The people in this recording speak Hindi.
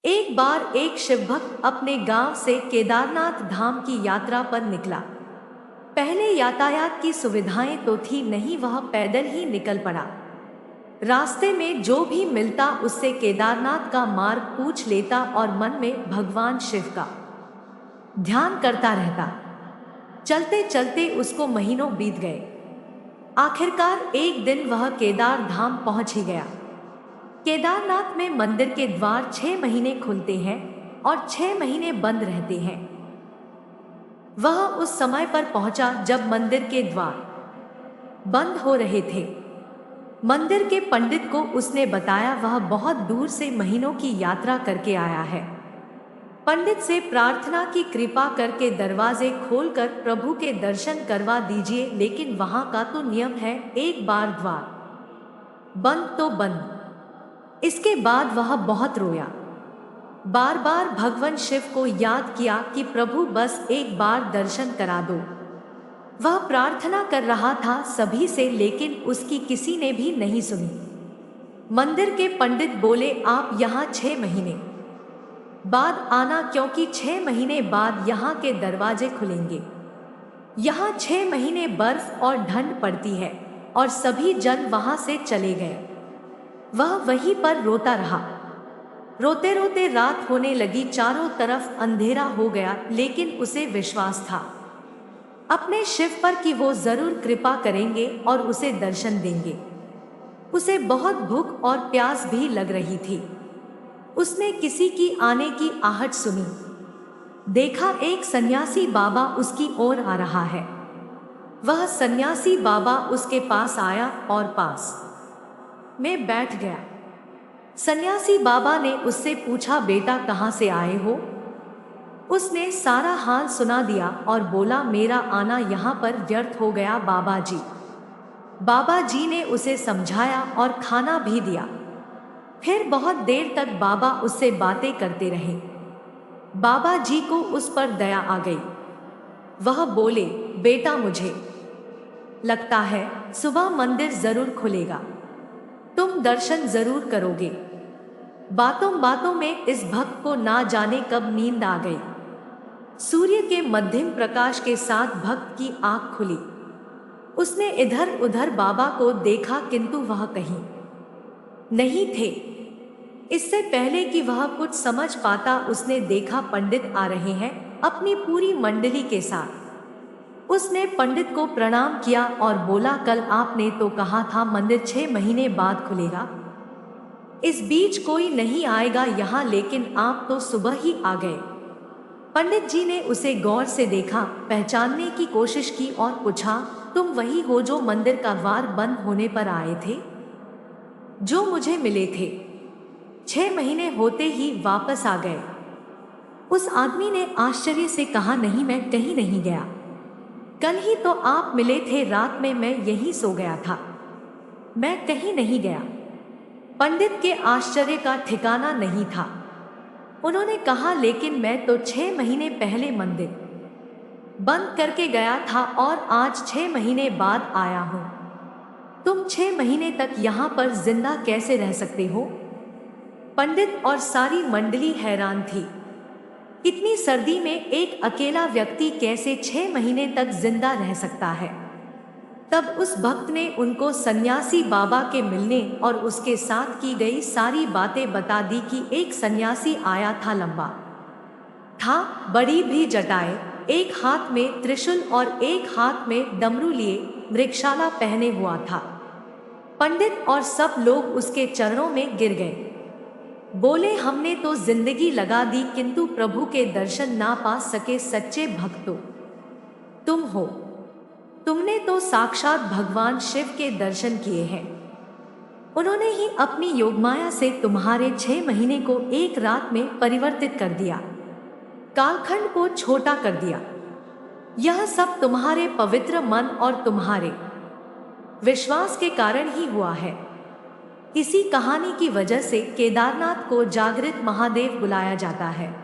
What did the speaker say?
एक बार एक शिवभक्त अपने गांव से केदारनाथ धाम की यात्रा पर निकला। पहले यातायात की सुविधाएं तो थी नहीं, वह पैदल ही निकल पड़ा। रास्ते में जो भी मिलता उससे केदारनाथ का मार्ग पूछ लेता और मन में भगवान शिव का ध्यान करता रहता। चलते चलते उसको महीनों बीत गए। आखिरकार एक दिन वह केदार धाम पहुंच ही गया। केदारनाथ में मंदिर के द्वार 6 महीने खुलते हैं और 6 महीने बंद रहते हैं। वह उस समय पर पहुंचा जब मंदिर के द्वार बंद हो रहे थे। मंदिर के पंडित को उसने बताया वह बहुत दूर से महीनों की यात्रा करके आया है। पंडित से प्रार्थना की, कृपा करके दरवाजे खोलकर प्रभु के दर्शन करवा दीजिए, लेकिन वहां का तो नियम है, एक बार द्वार बंद तो बंद। इसके बाद वह बहुत रोया, बार बार भगवान शिव को याद किया कि प्रभु बस एक बार दर्शन करा दो। वह प्रार्थना कर रहा था सभी से, लेकिन उसकी किसी ने भी नहीं सुनी। मंदिर के पंडित बोले, आप यहाँ 6 महीने बाद आना, क्योंकि 6 महीने बाद यहाँ के दरवाजे खुलेंगे। यहाँ 6 महीने बर्फ और ठंड पड़ती है। और सभी जन वहां से चले गए। वह वहीं पर रोता रहा। रोते रोते रात होने लगी, चारों तरफ अंधेरा हो गया, लेकिन उसे विश्वास था अपने शिव पर कि वो जरूर कृपा करेंगे और उसे दर्शन देंगे। उसे बहुत भूख और प्यास भी लग रही थी। उसने किसी की आने की आहट सुनी। देखा एक सन्यासी बाबा उसकी ओर आ रहा है। वह सन्यासी बाबा उसके पास आया और पास में बैठ गया। सन्यासी बाबा ने उससे पूछा, बेटा कहाँ से आए हो? उसने सारा हाल सुना दिया और बोला, मेरा आना यहाँ पर व्यर्थ हो गया बाबा जी। बाबा जी ने उसे समझाया और खाना भी दिया। फिर बहुत देर तक बाबा उससे बातें करते रहे। बाबा जी को उस पर दया आ गई। वह बोले, बेटा मुझे लगता है सुबह मंदिर जरूर खुलेगा, तुम दर्शन जरूर करोगे। बातों बातों में इस भक्त को ना जाने कब नींद आ गई। सूर्य के मध्यम प्रकाश के साथ भक्त की आंख खुली। उसने इधर उधर बाबा को देखा, किंतु वह कहीं नहीं थे। इससे पहले कि वह कुछ समझ पाता, उसने देखा पंडित आ रहे हैं अपनी पूरी मंडली के साथ। उसने पंडित को प्रणाम किया और बोला, कल आपने तो कहा था मंदिर 6 महीने बाद खुलेगा, इस बीच कोई नहीं आएगा यहाँ, लेकिन आप तो सुबह ही आ गए। पंडित जी ने उसे गौर से देखा, पहचानने की कोशिश की और पूछा, तुम वही हो जो मंदिर का द्वार बंद होने पर आए थे, जो मुझे मिले थे? 6 महीने होते ही वापस आ गए। उस आदमी ने आश्चर्य से कहा, नहीं, मैं कहीं नहीं गया। कल ही तो आप मिले थे, रात में मैं यहीं सो गया था, मैं कहीं नहीं गया। पंडित के आश्चर्य का ठिकाना नहीं था। उन्होंने कहा, लेकिन मैं तो 6 महीने पहले मंदिर बंद करके गया था और आज 6 महीने बाद आया हूं। तुम 6 महीने तक यहाँ पर जिंदा कैसे रह सकते हो? पंडित और सारी मंडली हैरान थी। इतनी सर्दी में एक अकेला व्यक्ति कैसे 6 महीने तक जिंदा रह सकता है? तब उस भक्त ने उनको सन्यासी बाबा के मिलने और उसके साथ की गई सारी बातें बता दी कि एक सन्यासी आया था, लंबा था, बड़ी भी जटाएं, एक हाथ में त्रिशूल और एक हाथ में डमरू लिए, मृगशाला पहने हुआ था। पंडित और सब लोग उसके चरणों में गिर गए। बोले, हमने तो जिंदगी लगा दी, किंतु प्रभु के दर्शन ना पा सके। सच्चे भक्त तो तुम हो। तुमने तो साक्षात भगवान शिव के दर्शन किए हैं। उन्होंने ही अपनी योगमाया से तुम्हारे 6 महीने को एक रात में परिवर्तित कर दिया, कालखंड को छोटा कर दिया। यह सब तुम्हारे पवित्र मन और तुम्हारे विश्वास के कारण ही हुआ है। इसी कहानी की वजह से केदारनाथ को जागृत महादेव बुलाया जाता है।